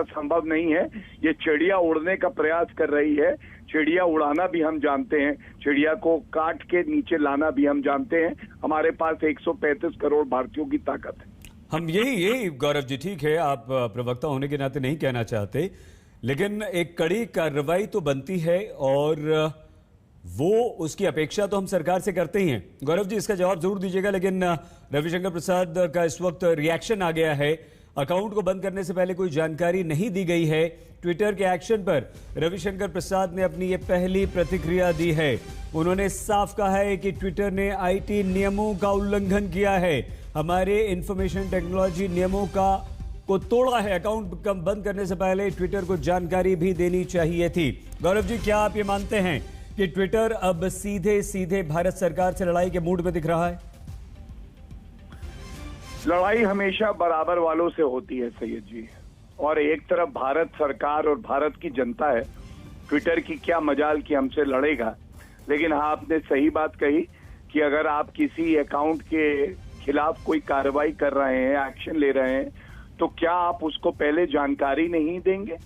संभव नहीं है। ये चिड़िया उड़ने का प्रयास कर रही है। चिड़िया उड़ाना भी हम जानते हैं, चिड़िया को काट के नीचे लाना भी हम जानते हैं। हमारे पास 135 करोड़ भारतीयों की ताकत है। हम यही गौरव जी, ठीक है, आप प्रवक्ता होने के नाते नहीं कहना चाहते, लेकिन एक कड़ी कार्रवाई तो बनती है और वो उसकी अपेक्षा तो हम सरकार से करते ही हैं। गौरव जी, इसका जवाब जरूर दीजिएगा, लेकिन रविशंकर प्रसाद का इस वक्त रिएक्शन आ गया है। अकाउंट को बंद करने से पहले कोई जानकारी नहीं दी गई है। ट्विटर के एक्शन पर रविशंकर प्रसाद ने अपनी ये पहली प्रतिक्रिया दी है। उन्होंने साफ कहा है कि ट्विटर ने आईटी नियमों का उल्लंघन किया है, हमारे इंफॉर्मेशन टेक्नोलॉजी नियमों को तोड़ा है। अकाउंट बंद करने से पहले ट्विटर को जानकारी भी देनी चाहिए थी। गौरव जी, क्या आप ये मानते हैं कि ट्विटर अब सीधे सीधे भारत सरकार से लड़ाई के मूड में दिख रहा है? लड़ाई हमेशा बराबर वालों से होती है सैयद जी, और एक तरफ भारत सरकार और भारत की जनता है। ट्विटर की क्या मजाल कि हमसे लड़ेगा, लेकिन हाँ, आपने सही बात कही कि अगर आप किसी अकाउंट के खिलाफ कोई कार्रवाई कर रहे हैं, एक्शन ले रहे हैं, तो क्या आप उसको पहले जानकारी नहीं देंगे?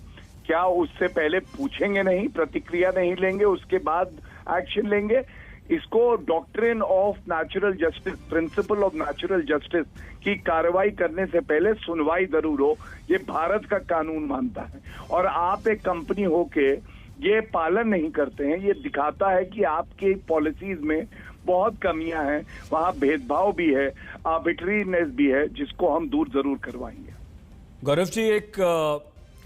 क्या उससे पहले पूछेंगे नहीं, प्रतिक्रिया नहीं लेंगे, उसके बाद एक्शन लेंगे? इसको doctrine of natural justice, principle of natural justice की कार्रवाई करने से पहले सुनवाई जरूर हो, ये भारत का कानून मानता है। और आप एक कंपनी होके ये पालन नहीं करते हैं, ये दिखाता है कि आपकी पॉलिसीज में बहुत कमियां हैं, वहां भेदभाव भी है, आर्बिट्रीनेस भी है, जिसको हम दूर जरूर करवाएंगे। गौरव जी, एक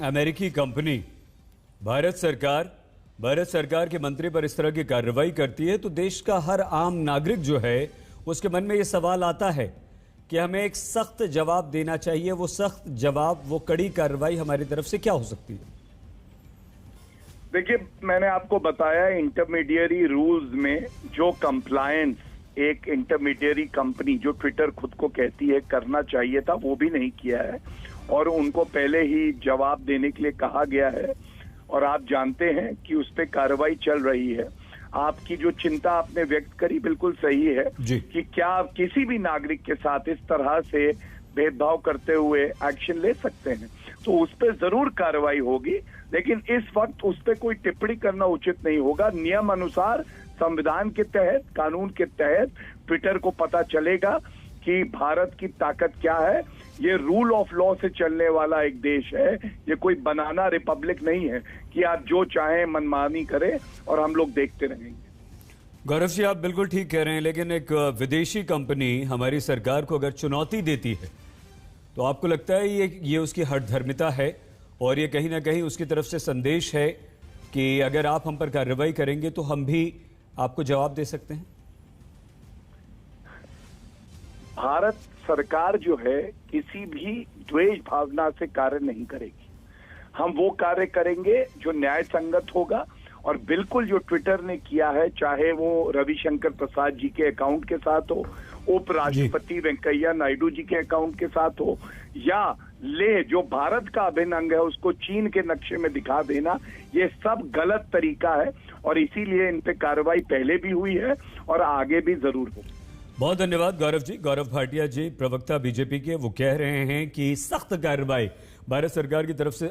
अमेरिकी कंपनी भारत सरकार के मंत्री पर इस तरह की कार्रवाई करती है तो देश का हर आम नागरिक जो है उसके मन में यह सवाल आता है कि हमें एक सख्त जवाब देना चाहिए। वो सख्त जवाब, वो कड़ी कार्रवाई हमारी तरफ से क्या हो सकती है? देखिए, मैंने आपको बताया इंटरमीडियरी रूल्स में जो कंप्लायंस एक इंटरमीडियरी कंपनी जो ट्विटर खुद को कहती है करना चाहिए था, वो भी नहीं किया है और उनको पहले ही जवाब देने के लिए कहा गया है। और आप जानते हैं कि उस पर कार्रवाई चल रही है। आपकी जो चिंता आपने व्यक्त करी बिल्कुल सही है कि क्या आप किसी भी नागरिक के साथ इस तरह से भेदभाव करते हुए एक्शन ले सकते हैं, तो उस पर जरूर कार्रवाई होगी, लेकिन इस वक्त उस पर कोई टिप्पणी करना उचित नहीं होगा। नियम अनुसार, संविधान के तहत, कानून के तहत ट्विटर को पता चलेगा कि भारत की ताकत क्या है। ये रूल ऑफ लॉ से चलने वाला एक देश है, ये कोई बनाना रिपब्लिक नहीं है कि आप जो चाहें मनमानी करें और हम लोग देखते रहेंगे। गौरव जी, आप बिल्कुल ठीक कह रहे हैं, लेकिन एक विदेशी कंपनी हमारी सरकार को अगर चुनौती देती है तो आपको लगता है ये उसकी हठधर्मिता है और ये कहीं ना कहीं उसकी तरफ से संदेश है कि अगर आप हम पर कार्रवाई करेंगे तो हम भी आपको जवाब दे सकते हैं? भारत सरकार जो है किसी भी द्वेष भावना से कार्य नहीं करेगी। हम वो कार्य करेंगे जो न्याय संगत होगा, और बिल्कुल जो ट्विटर ने किया है, चाहे वो रविशंकर प्रसाद जी के अकाउंट के साथ हो, उपराष्ट्रपति वेंकैया नायडू जी के अकाउंट के साथ हो, या जो भारत का अभिन्न अंग है उसको चीन के नक्शे में दिखा देना, ये सब गलत तरीका है और इसीलिए इन पे कार्रवाई पहले भी हुई है और आगे भी जरूर होगी। बहुत धन्यवाद गौरव जी। गौरव भाटिया जी, प्रवक्ता बीजेपी के, वो कह रहे हैं कि सख्त कार्रवाई भारत सरकार की तरफ से